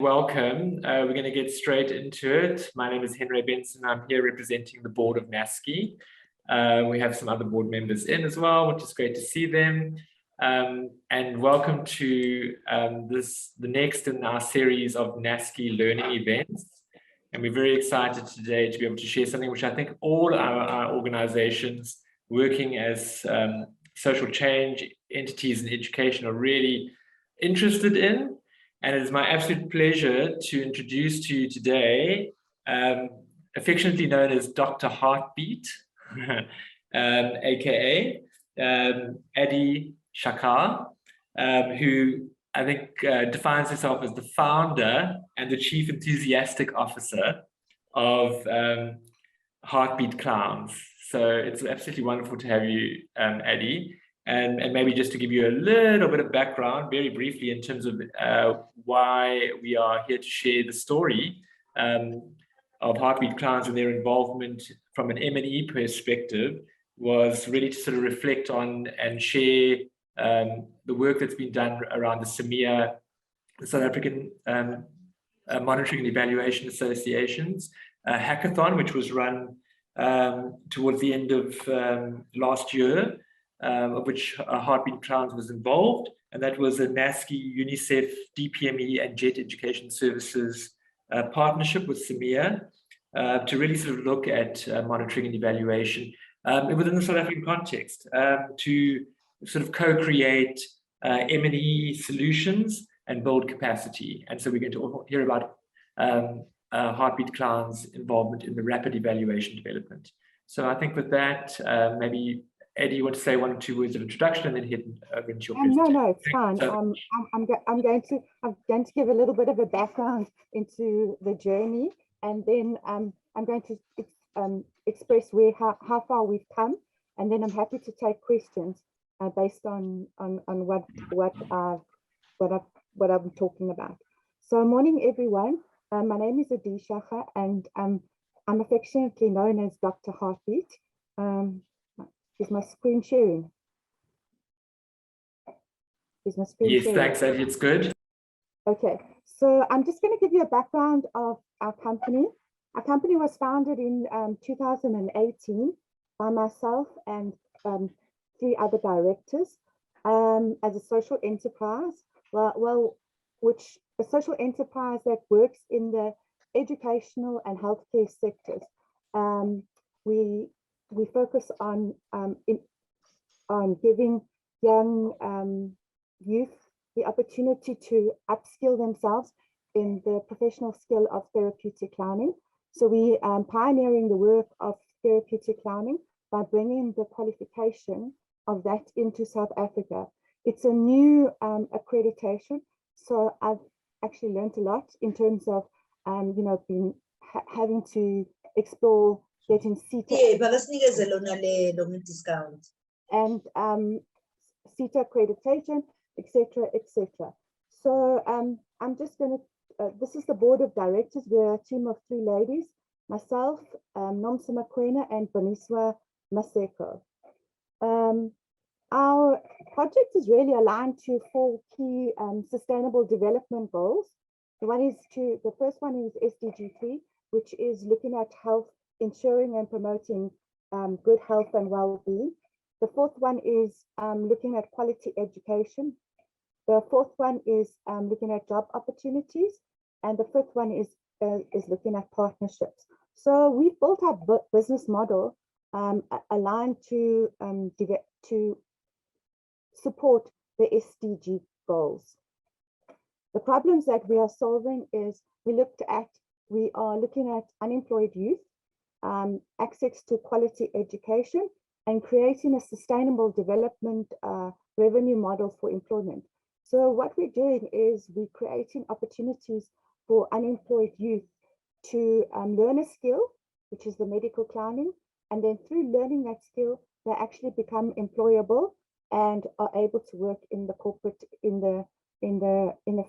Welcome. We're going to get straight into it. My name is Henry Benson. I'm here representing the board of NASCEE. We have some other board members in as well, which is great to see them. And welcome to the next in our series of NASCEE learning events. And we're very excited today to be able to share something which I think all our organizations working as social change entities in education are really interested in. And it is my absolute pleasure to introduce to you today, affectionately known as Dr. Heartbeat, aka Adi Shakar, who I think defines herself as the founder and the chief enthusiastic officer of Heartbeat Clowns. So it's absolutely wonderful to have you, Adi. And maybe just to give you a little bit of background, very briefly, in terms of why we are here to share the story of Heartbeat Clowns and their involvement from an M&E perspective was really to sort of reflect on and share the work that's been done around the SAMEA, the South African Monitoring and Evaluation Association's hackathon, which was run towards the end of last year, of which Heartbeat Clowns was involved, and that was a NASCEE, UNICEF, DPME, and JET Education Services partnership with SAMEA to really sort of look at monitoring and evaluation within the South African context, to sort of co-create M&E solutions and build capacity. And so we're going to hear about Heartbeat Clowns' involvement in the rapid evaluation development. So I think with that, maybe Eddie, you want to say one or two words of introduction and then head over into your presentation? No, it's fine. I'm going to give a little bit of a background into the journey, and then I'm going to express how far we've come, and then I'm happy to take questions based on what I'm talking about. So morning, everyone. My name is Adi Shakar, and I'm affectionately known as Dr. Heartbeat. Is my screen sharing? Yes, thanks, Eddie. It's good. Okay, so I'm just going to give you a background of our company. Our company was founded in 2018 by myself and 3 other directors as a social enterprise. Which a social enterprise that works in the educational and healthcare sectors. We focus on giving young youth the opportunity to upskill themselves in the professional skill of therapeutic clowning. So we are pioneering the work of therapeutic clowning by bringing the qualification of that into South Africa. It's a new accreditation, so I've actually learned a lot in terms of having to explore getting CETA and CETA accreditation, etc., etc. So I'm just going to, this is the board of directors. We're a team of 3 ladies, myself, Nomsa Makwena, and Boniswa Maseko. Our project is really aligned to 4 key sustainable development goals. The first one is SDG 3, which is looking at health, ensuring and promoting good health and well-being. The 4th one is looking at quality education. The 4th one is looking at job opportunities, and the 5th one is looking at partnerships. So we've built our business model aligned to support the SDG goals. The problems that we are solving is we are looking at unemployed youth, access to quality education, and creating a sustainable development revenue model for employment. So what we're doing is we're creating opportunities for unemployed youth to learn a skill, which is the medical clowning, and then through learning that skill, they actually become employable and are able to work in the corporate in the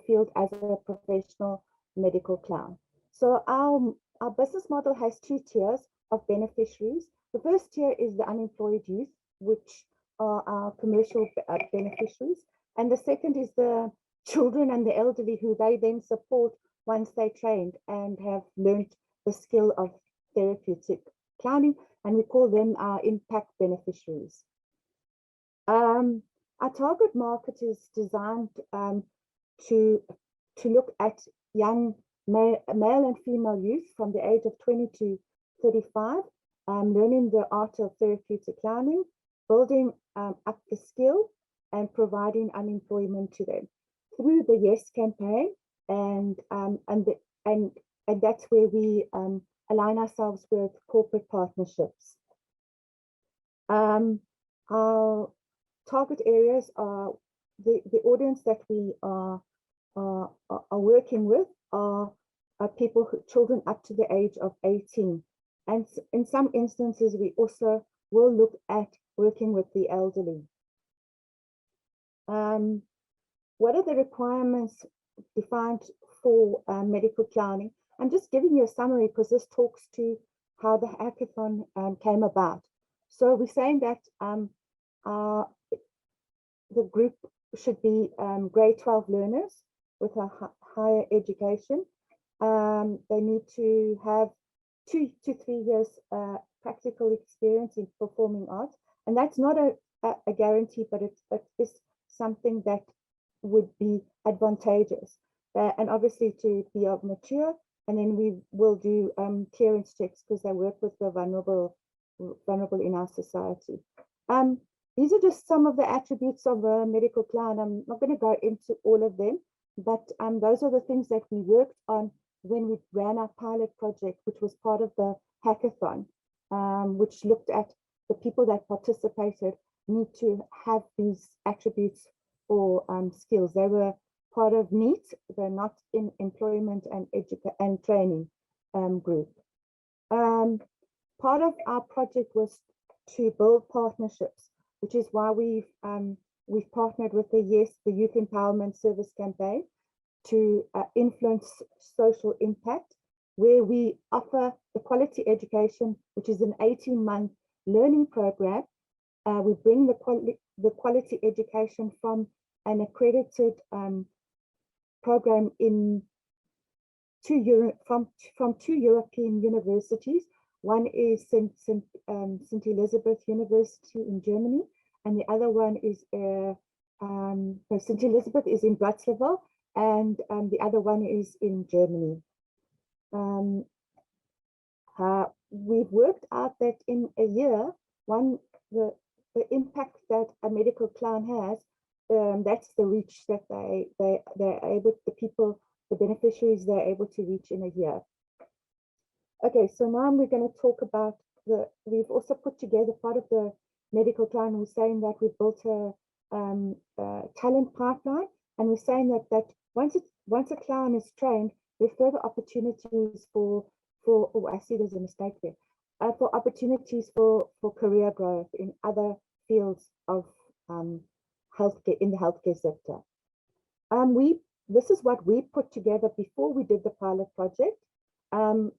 field as a professional medical clown. So our business model has 2 tiers of beneficiaries. The first tier is the unemployed youth, which are our commercial beneficiaries. And the second is the children and the elderly, who they then support once they trained and have learned the skill of therapeutic clowning, and we call them our impact beneficiaries. Our target market is designed to look at young male and female youth from the age of 20 to 35, learning the art of therapeutic clowning, building up the skill, and providing unemployment to them through the Yes campaign, and that's where we align ourselves with corporate partnerships. Our target areas are the audience that we are working with are people children up to the age of 18, and in some instances we also will look at working with the elderly. What are the requirements defined for medical clowning? I'm just giving you a summary because this talks to how the hackathon came about. So we're saying that the group should be grade 12 learners with a higher education. They need to have 2 to 3 years practical experience in performing arts. And that's not a guarantee, but it is something that would be advantageous. And obviously to be mature, and then we will do clearance checks because they work with the vulnerable in our society. These are just some of the attributes of a medical clown. I'm not going to go into all of them, but those are the things that we worked on when we ran our pilot project, which was part of the hackathon, which looked at the people that participated need to have these attributes or skills. They were part of NEET, they're not in employment and training group. Part of our project was to build partnerships, which is why we've partnered with the Yes, the Youth Empowerment Service Campaign, to influence social impact, where we offer the quality education, which is an 18-month learning program. We bring the quality education from an accredited program in from two European universities. One is St. Elizabeth University in Germany, and the other one is St. Elizabeth is in Bratislava, and the other one is in Germany. We've worked out that in a year, the impact that a medical clown has, that's the reach that they're able, the beneficiaries they're able to reach in a year. Okay, so now we're going to talk about we've also put together part of the medical clown. We're saying that we've built a talent pipeline, and we're saying that once a clown is trained, there are further opportunities for I see there's a mistake there, for opportunities for career growth in other fields of healthcare, in the healthcare sector. This is what we put together before we did the pilot project,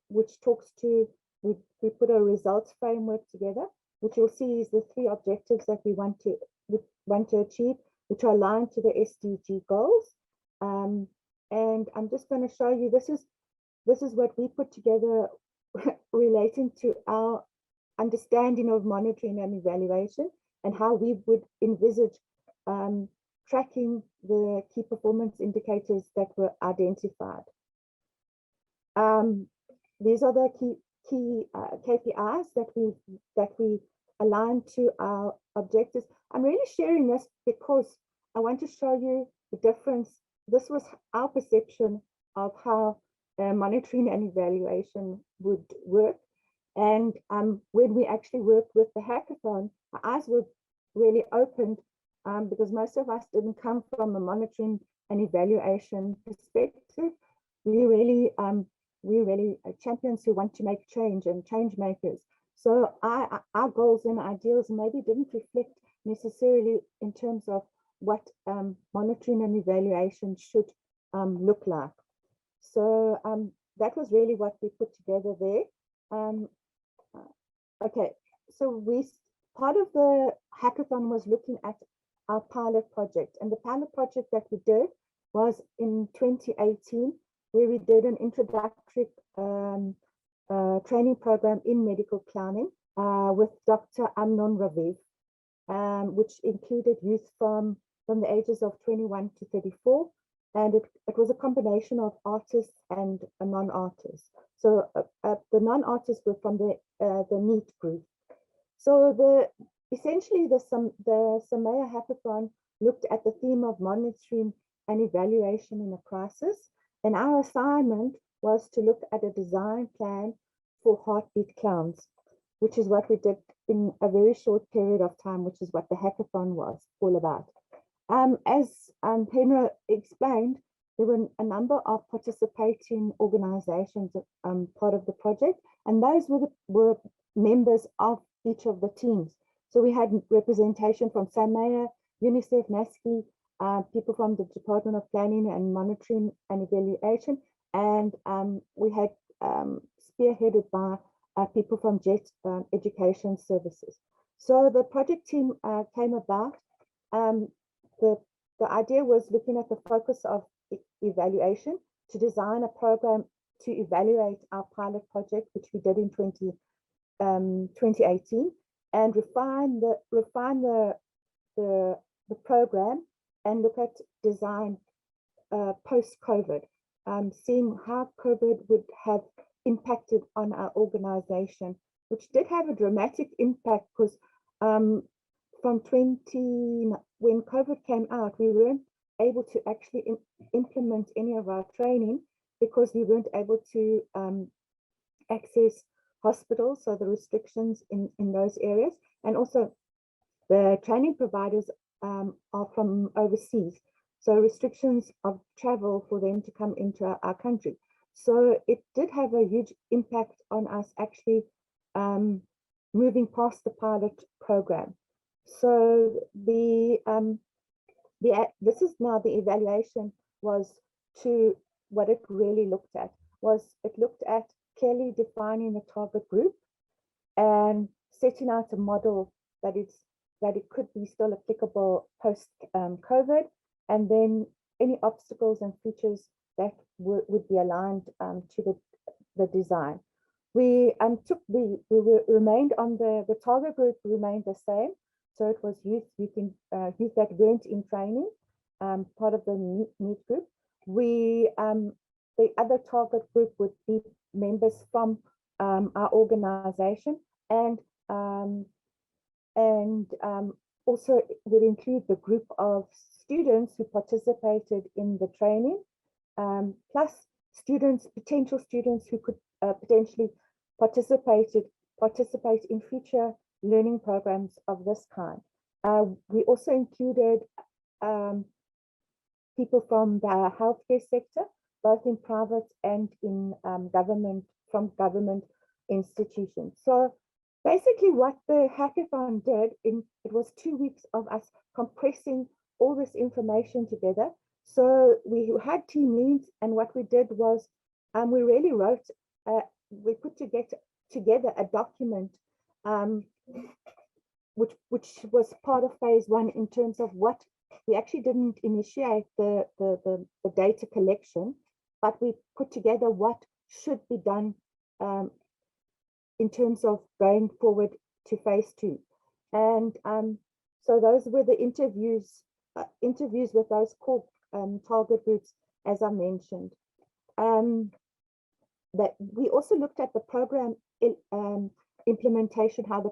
which talks to, we put a results framework together, which you'll see is the 3 objectives that we want to achieve, which are aligned to the SDG goals. And I'm just going to show you, this is what we put together relating to our understanding of monitoring and evaluation, and how we would envisage tracking the key performance indicators that were identified. These are the key KPIs that we align to our objectives. I'm really sharing this because I want to show you the difference. This was our perception of how monitoring and evaluation would work. And when we actually worked with the hackathon, our eyes were really opened because most of us didn't come from a monitoring and evaluation perspective. We're really champions who want to make change and change makers. So our goals and ideals maybe didn't reflect necessarily in terms of what monitoring and evaluation should look like. So that was really what we put together there. Okay, so part of the hackathon was looking at our pilot project, and the pilot project that we did was in 2018 where we did an introductory training program in medical clowning with Dr. Amnon Raviv, which included youth from the ages of 21 to 34. And it was a combination of artists and non-artists. So the non-artists were from the NEET group. So essentially the Samaya Hackathon looked at the theme of monitoring and evaluation in a crisis. And our assignment was to look at a design plan for heartbeat clowns, which is what we did in a very short period of time, which is what the hackathon was all about. As Henry explained, there were a number of participating organizations part of the project, and those were members of each of the teams. So we had representation from Samaya, UNICEF, NASCEE, people from the Department of Planning and Monitoring and Evaluation, and we had spearheaded by people from JET Education Services. So the project team came about. The idea was looking at the focus of evaluation to design a program to evaluate our pilot project, which we did in 2018, and refine the program and look at design post-COVID, seeing how COVID would have impacted on our organization, which did have a dramatic impact because when COVID came out, we weren't able to actually implement any of our training because we weren't able to access hospitals, so the restrictions in those areas, and also the training providers are from overseas, so restrictions of travel for them to come into our country. So it did have a huge impact on us actually moving past the pilot program. So this is now the evaluation was to what it really looked at was it looked at clearly defining the target group and setting out a model that it could be still applicable post COVID, and then any obstacles and features that would be aligned to the design. We remained on the target group remained the same. So it was youth that weren't in training, part of the NEET group. The other target group would be members from our organization, and also would include the group of students who participated in the training, plus potential students who could potentially participate in future learning programs of this kind. We also included people from the healthcare sector, both in private and in government institutions. So basically what the hackathon did, it was 2 weeks of us compressing all this information together. So we had team leads, and what we did was we really wrote, we put together a document which was part of phase 1 in terms of what we actually didn't initiate the data collection, but we put together what should be done in terms of going forward to phase 2. And so those were the interviews with those core target groups, as I mentioned. That we also looked at the program implementation, how the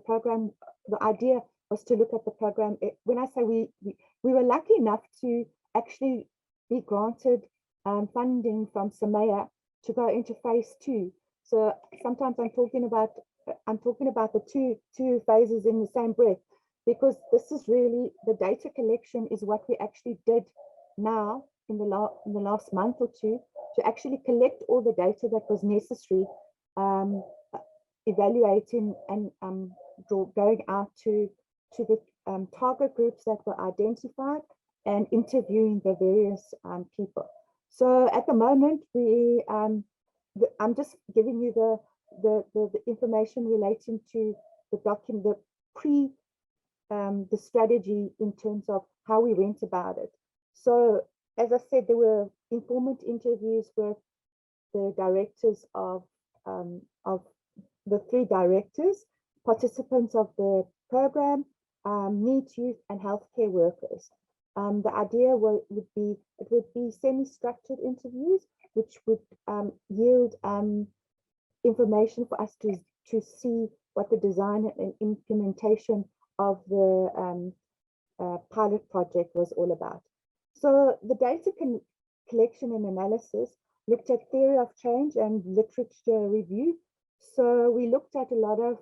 idea was to look at the program. When I say we were lucky enough to actually be granted funding from Samaya to go into phase 2. So sometimes I'm talking about the two phases in the same breath, because this is really the data collection is what we actually did now in the last month or two to actually collect all the data that was necessary, evaluating and going out to the target groups that were identified and interviewing the various people. So at the moment, I'm just giving you the information relating to the document, the strategy in terms of how we went about it. So as I said, there were informant interviews with the directors of the 3 directors, participants of the program, NEET youth and healthcare workers. The idea would be semi-structured interviews, which would yield information for us to see what the design and implementation of the pilot project was all about. So the data collection and analysis looked at theory of change and literature review. So we looked at a lot of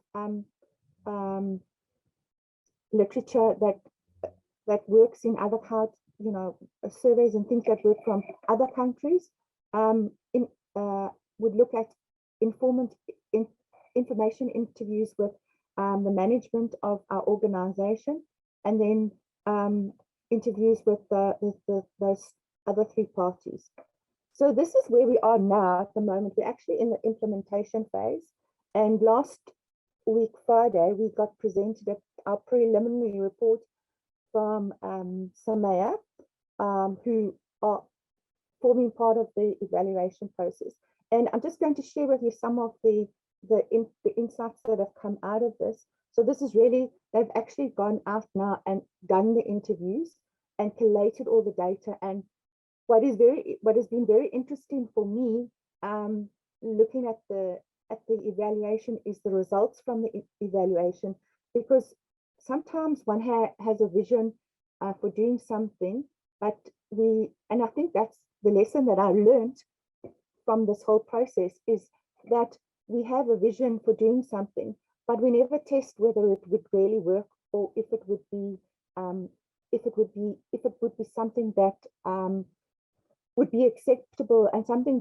literature that works in other parts, surveys and things that work from other countries. Would look at information interviews with the management of our organization, and then interviews with those other 3 parties. So this is where we are now at the moment. We're actually in the implementation phase. And last week, Friday, we got presented our preliminary report from SAMEA, who are forming part of the evaluation process. And I'm just going to share with you some of the insights that have come out of this. So this is really, they've actually gone out now and done the interviews and collated all the data. And what has been very interesting for me, looking at the evaluation, is the results from the evaluation, because sometimes one has a vision for doing something, but and I think that's the lesson that I learned from this whole process, is that we have a vision for doing something, but we never test whether it would really work, or if it would be something that would be acceptable and something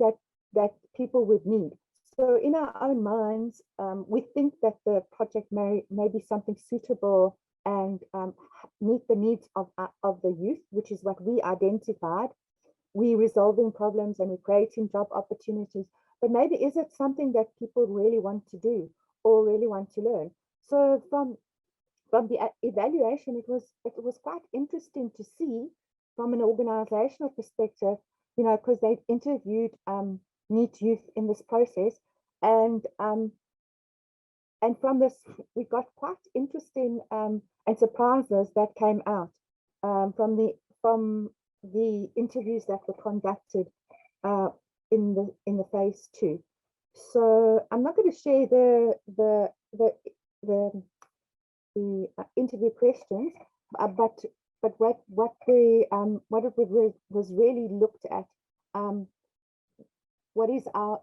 that people would need. So in our own minds, we think that the project may be something suitable and meet the needs of the youth, which is what we identified. We're resolving problems and we're creating job opportunities, but maybe is it something that people really want to do or really want to learn? So from the evaluation, it was quite interesting to see from an organizational perspective, because they've interviewed NEET youth in this process, and from this we got quite interesting and surprises that came out from the interviews that were conducted in the phase 2. So I'm not going to share the interview questions, but what it was really looked at, what is our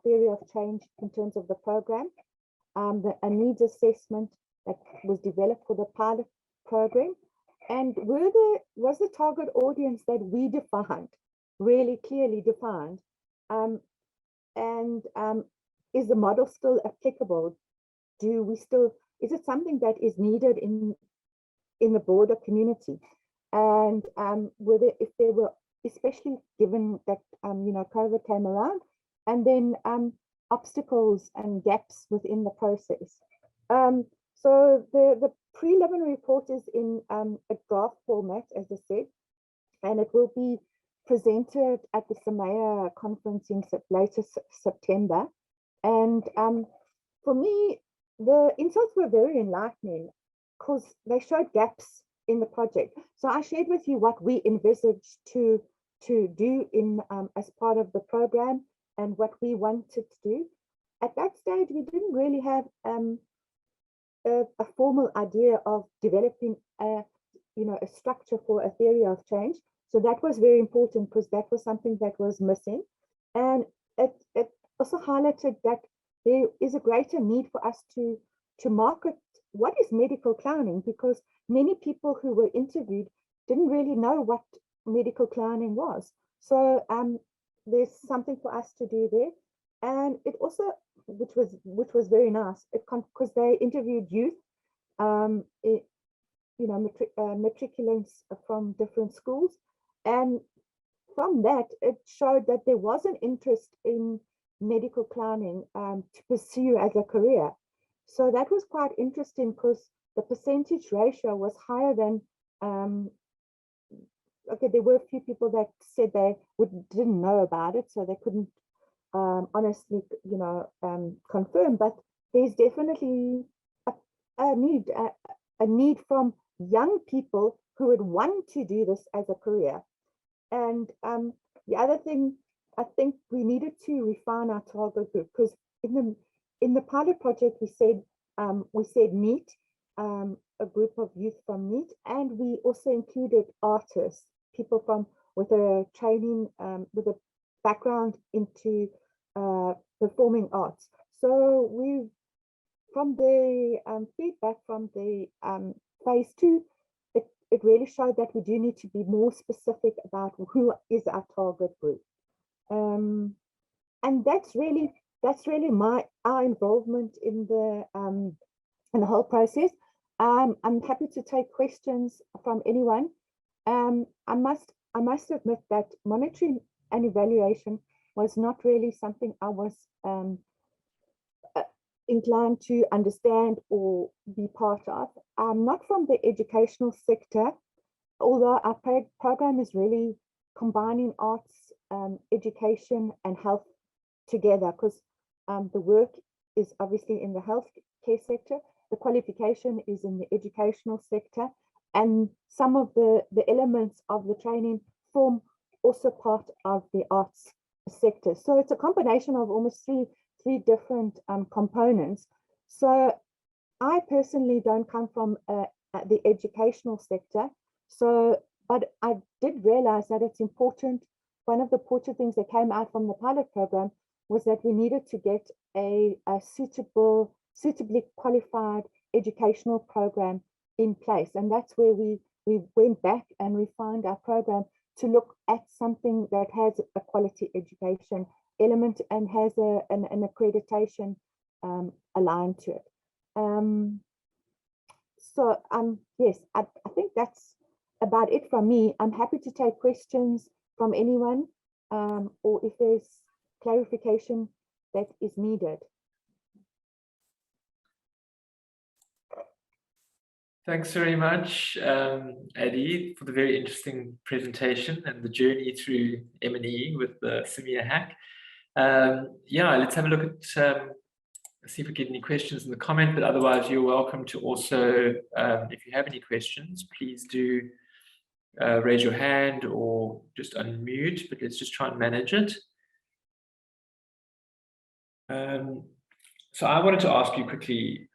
theory of change in terms of the program, a needs assessment that was developed for the pilot program, and was the target audience that we defined really clearly defined, and is the model still applicable? Is it something that is needed in the broader community? And if there were, especially given that COVID came around, and then obstacles and gaps within the process. So the preliminary report is in a draft format, as I said, and it will be presented at the SAMEA conference in later September. And for me, the insights were very enlightening because they showed gaps in the project. So I shared with you what we envisaged to do in as part of the program and what we wanted to do. At that stage, we didn't really have a formal idea of developing a structure for a theory of change. So that was very important because that was something that was missing. And it also highlighted that there is a greater need for us to market what is medical clowning, because many people who were interviewed didn't really know what medical clowning was. So there's something for us to do there. And it also, which was very nice, because they interviewed youth, matriculants from different schools, and from that it showed that there was an interest in medical clowning to pursue as a career. So that was quite interesting because the percentage ratio was higher than okay, there were a few people that said they didn't know about it, so they couldn't honestly, confirm, but there's definitely a need from young people who would want to do this as a career. And the other thing, I think we needed to refine our target group, because in the pilot project we said NEET, a group of youth from NEET, and we also included artists, people with a training, with a background into performing arts. So from the feedback from the phase 2, it really showed that we do need to be more specific about who is our target group. And that's really our involvement in the whole process. I'm happy to take questions from anyone. I must admit that monitoring and evaluation was not really something I was inclined to understand or be part of. I'm not from the educational sector, although our program is really combining arts, education and health together, because the work is obviously in the healthcare sector, the qualification is in the educational sector, and some of the elements of the training form also part of the arts sector. So it's a combination of almost three different components. So I personally don't come from the educational sector, but I did realize that it's important. One of the important things that came out from the pilot program was that we needed to get a suitably qualified educational program in place. And that's where we went back and refined our program to look at something that has a quality education element and has an accreditation aligned to it. Yes, I think that's about it from me. I'm happy to take questions from anyone, or if there's clarification that is needed. Thanks very much, Adi, for the very interesting presentation and the journey through M&E with the CEMIA hack. Yeah, let's have a look at, see if we get any questions in the comment, but otherwise you're welcome to also, if you have any questions, please do raise your hand or just unmute, but let's just try and manage it. So I wanted to ask you quickly,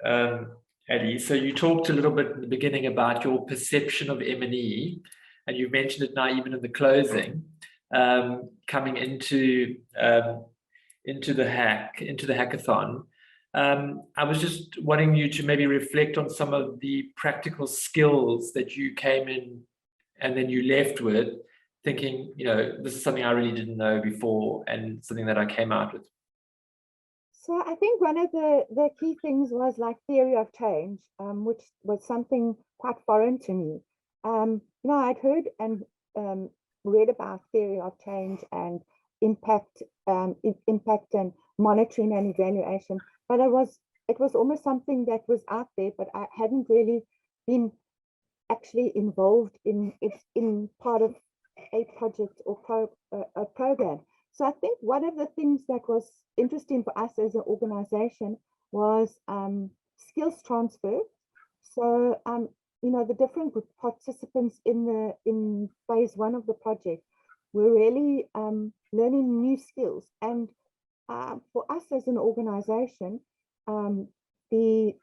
Adi, so you talked a little bit in the beginning about your perception of M&E, and you mentioned it now even in the closing, coming into the hackathon. I was just wanting you to maybe reflect on some of the practical skills that you came in and then you left with, thinking, this is something I really didn't know before and something that I came out with. So I think one of the key things was like theory of change, which was something quite foreign to me. I'd heard and read about theory of change and impact and monitoring and evaluation, but it was almost something that was out there, but I hadn't really been actually involved in part of a project or a program. So I think one of the things that was interesting for us as an organization was skills transfer. So the different participants in phase 1 of the project were really learning new skills. And for us as an organization, the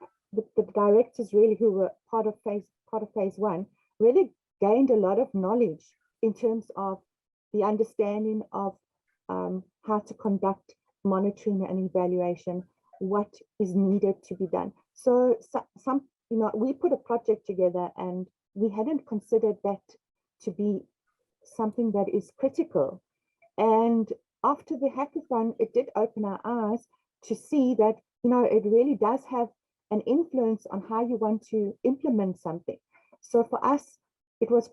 directors really who were part of phase 1 really gained a lot of knowledge in terms of the understanding of how to conduct monitoring and evaluation, what is needed to be done. So we put a project together and we hadn't considered that to be something that is critical. And after the hackathon, it did open our eyes to see that, it really does have an influence on how you want to implement something. So for us, it was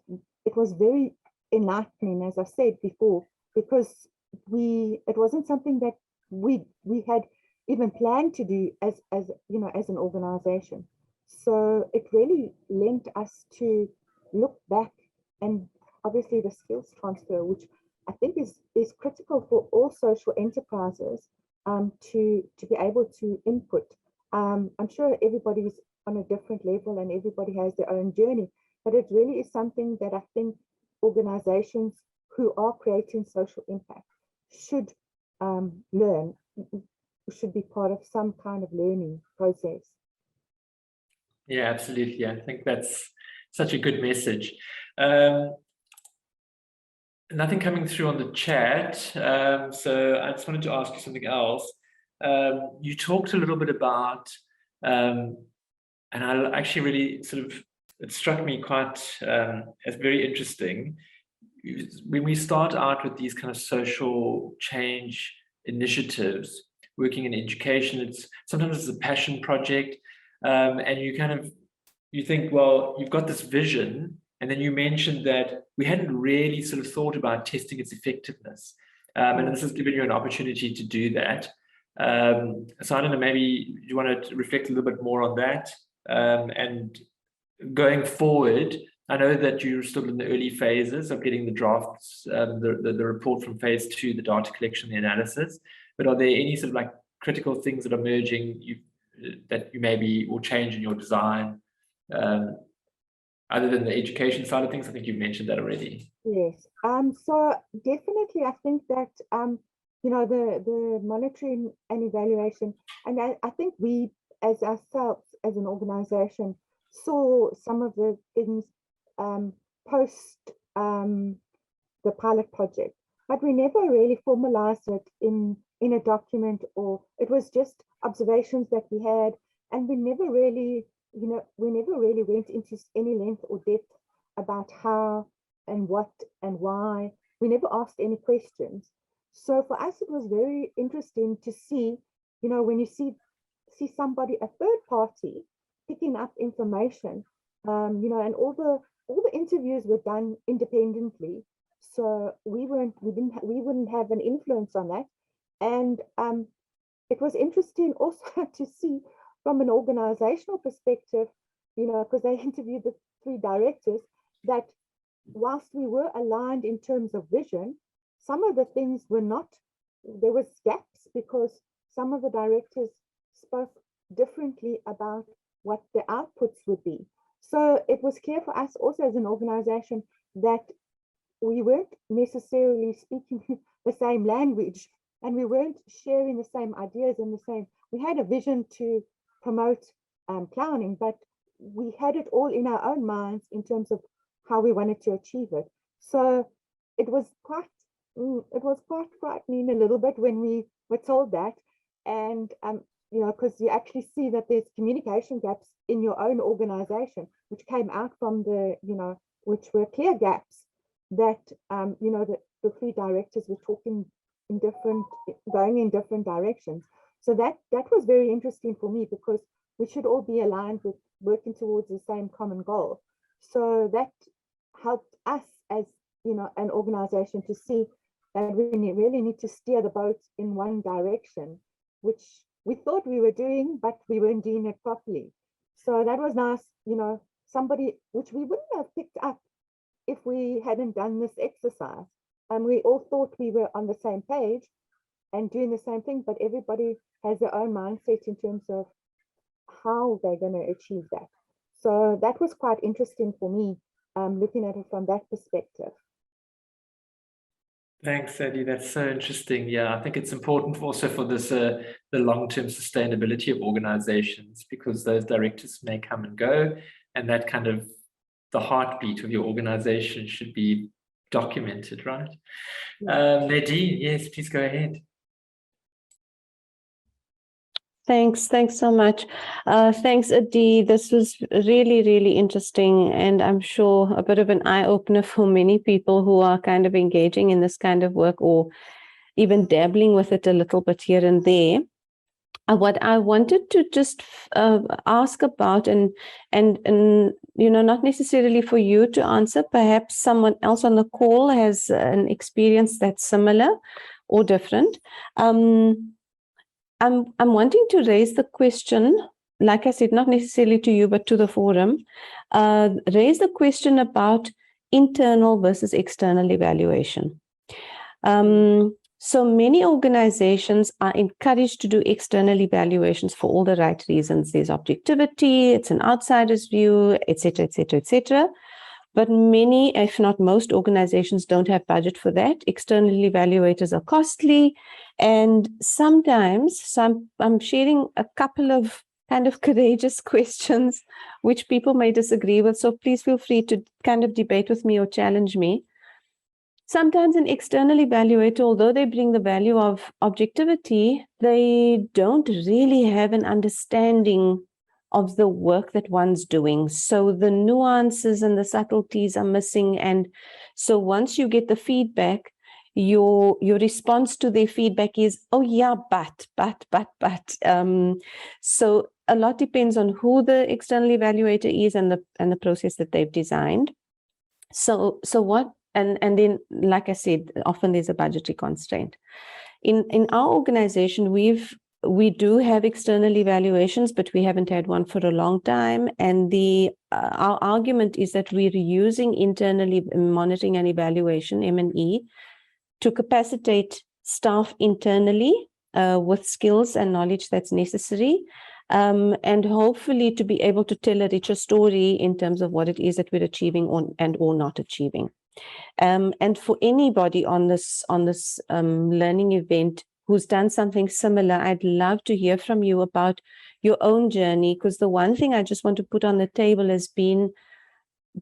very enlightening, as I said before, because it wasn't something that we had even planned to do as an organization. So it really lent us to look back, and obviously the skills transfer, which I think is critical for all social enterprises to be able to input. I'm sure everybody's on a different level and everybody has their own journey, but it really is something that I think organizations who are creating social impact should learn, should be part of some kind of learning process. Yeah, absolutely. I think that's such a good message. Nothing coming through on the chat. So I just wanted to ask you something else. You talked a little bit about, and I actually really sort of, it struck me quite as very interesting. When we start out with these kind of social change initiatives, working in education, sometimes it's a passion project, and you think, well, you've got this vision, and then you mentioned that we hadn't really sort of thought about testing its effectiveness, and this has given you an opportunity to do that. So I don't know, maybe you want to reflect a little bit more on that, and going forward. I know that you're still in the early phases of getting the drafts, the report from phase 2, the data collection, the analysis, but are there any sort of like critical things that are emerging that you maybe will change in your design, other than the education side of things? I think you've mentioned that already. Yes. So definitely, I think that you know, the monitoring and evaluation, and I think we as ourselves as an organization saw some of the things post the pilot project, but we never really formalized it in a document, or it was just observations that we had, and we never really, you know, we never really went into any length or depth about how and what and why. We never asked any questions. So for us, it was very interesting to see, you know, when you see somebody, a third party, picking up information, you know, and all the interviews were done independently. So we wouldn't have an influence on that. And it was interesting also to see from an organizational perspective, you know, because they interviewed the 3 directors, that whilst we were aligned in terms of vision, some of the things were not, there was gaps because some of the directors spoke differently about what the outputs would be. So it was clear for us also as an organization that we weren't necessarily speaking the same language, and we weren't sharing the same ideas and the same, we had a vision to promote clowning, but we had it all in our own minds in terms of how we wanted to achieve it. So it was quite frightening a little bit when we were told that. And you know, because you actually see that there's communication gaps in your own organization, which came out from the, you know, which were clear gaps that, you know, the 3 directors were talking in going in different directions. So that was very interesting for me, because we should all be aligned with working towards the same common goal. So that helped us as, you know, an organization to see that we really need to steer the boat in one direction, which we thought we were doing, but we weren't doing it properly. So that was nice, you know, somebody, which we wouldn't have picked up if we hadn't done this exercise. And we all thought we were on the same page and doing the same thing, but everybody has their own mindset in terms of how they're going to achieve that. So that was quite interesting for me, looking at it from that perspective. Thanks, Eddie. That's so interesting. Yeah, I think it's important also for this the long-term sustainability of organizations, because those directors may come and go, and that kind of the heartbeat of your organization should be documented, right? Nadine, yes, please go ahead. Thanks so much. Thanks, Adi. This was really, really interesting, and I'm sure a bit of an eye-opener for many people who are kind of engaging in this kind of work, or even dabbling with it a little bit here and there. What I wanted to just ask about, and you know, not necessarily for you to answer, perhaps someone else on the call has an experience that's similar or different. I'm wanting to raise the question, like I said, not necessarily to you, but to the forum, raise the question about internal versus external evaluation. So many organizations are encouraged to do external evaluations for all the right reasons. There's objectivity, it's an outsider's view, etc., etc., etc. But many, if not most, organizations don't have budget for that. External evaluators are costly. And sometimes, I'm sharing a couple of kind of courageous questions which people may disagree with. So please feel free to kind of debate with me or challenge me. Sometimes an external evaluator, although they bring the value of objectivity, they don't really have an understanding of the work that one's doing. So the nuances and the subtleties are missing. And so once you get the feedback, your response to their feedback is, oh yeah, but. So a lot depends on who the external evaluator is and the process that they've designed. So what? And then, like I said, often there's a budgetary constraint. In our organization, we do have external evaluations, but we haven't had one for a long time. And our argument is that we're using internal monitoring and evaluation, M&E, to capacitate staff internally with skills and knowledge that's necessary. And hopefully to be able to tell a richer story in terms of what it is that we're achieving or not achieving. And for anybody on this learning event who's done something similar, I'd love to hear from you about your own journey, because the one thing I just want to put on the table has been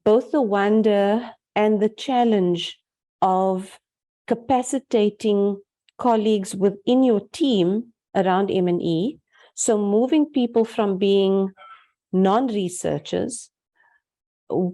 both the wonder and the challenge of capacitating colleagues within your team around M&E. So moving people from being non-researchers,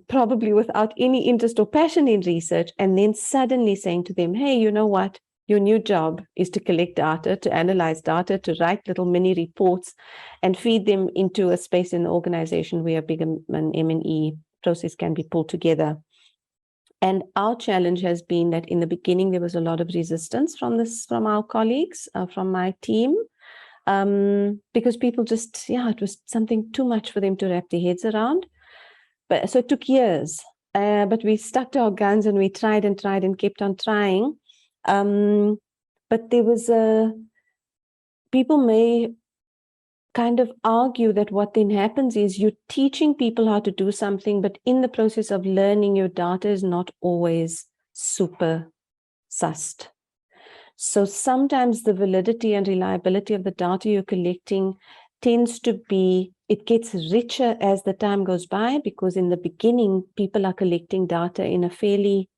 probably without any interest or passion in research, and then suddenly saying to them, hey, you know what? Your new job is to collect data, to analyze data, to write little mini reports and feed them into a space in the organization where a big an M&E process can be pulled together. And our challenge has been that in the beginning, there was a lot of resistance from our colleagues, from my team, because people just, it was something too much for them to wrap their heads around. So it took years, but we stuck to our guns and we tried and kept on trying. But there was people may kind of argue that what then happens is you're teaching people how to do something, but in the process of learning, your data is not always super sussed. So sometimes the validity and reliability of the data you're collecting tends to be, it gets richer as the time goes by, because in the beginning, people are collecting data in a fairly,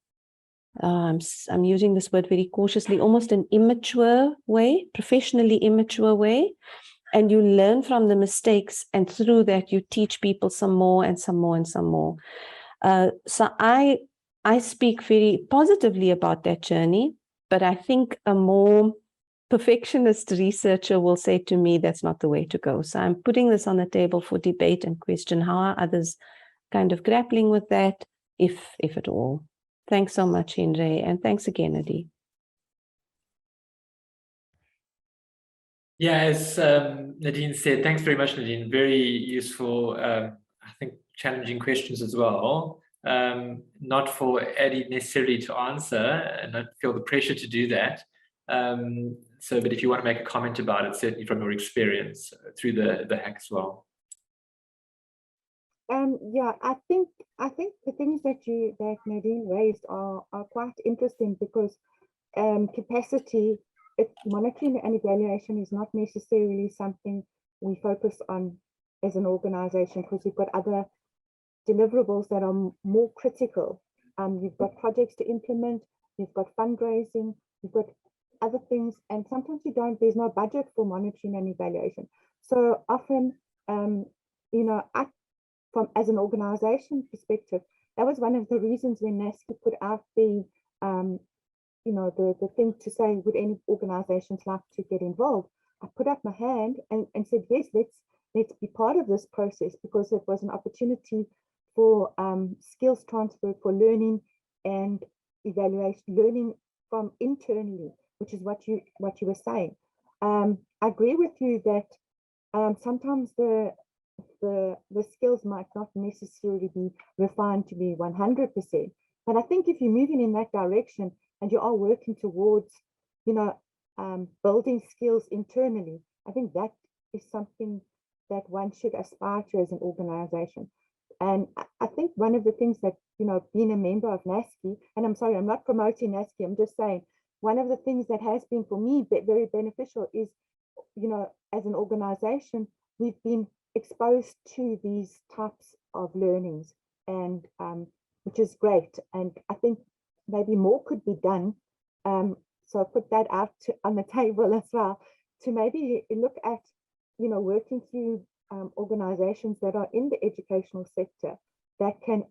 I'm using this word very cautiously, almost an immature way, professionally immature way. And you learn from the mistakes, and through that, you teach people some more and some more and some more. So I speak very positively about that journey, but I think a more perfectionist researcher will say to me, that's not the way to go. So I'm putting this on the table for debate and question. How are others kind of grappling with that, if at all? Thanks so much, Henry, and thanks again, Adi. Yeah, as Nadine said, thanks very much, Nadine. Very useful, I think challenging questions as well. Not for Eddie necessarily to answer, and I feel the pressure to do that. But if you want to make a comment about it, certainly from your experience through the hack as well. Yeah, I think the things that Nadine raised are quite interesting, because capacity, monitoring and evaluation is not necessarily something we focus on as an organization, because we've got other deliverables that are more critical. You've got projects to implement, you've got fundraising, you've got other things, and sometimes there's no budget for monitoring and evaluation. So often, as an organization perspective, that was one of the reasons when NASCEE put out the thing to say, would any organizations like to get involved? I put up my hand and said, yes, let's be part of this process, because it was an opportunity for skills transfer, for learning and evaluation, learning from internally, which is what you were saying. I agree with you that sometimes the skills might not necessarily be refined to be 100%. But I think if you're moving in that direction, and you are working towards, building skills internally, I think that is something that one should aspire to as an organization. And I think one of the things that, being a member of NASCEE, and I'm sorry, I'm not promoting NASCEE, I'm just saying, one of the things that has been for me very beneficial is, as an organization, we've been exposed to these types of learnings, and which is great. And I think maybe more could be done. So I put that out on the table as well, to maybe look at, working through organizations that are in the educational sector that can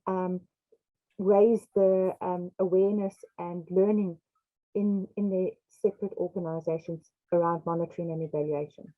raise the awareness and learning in their separate organizations around monitoring and evaluation.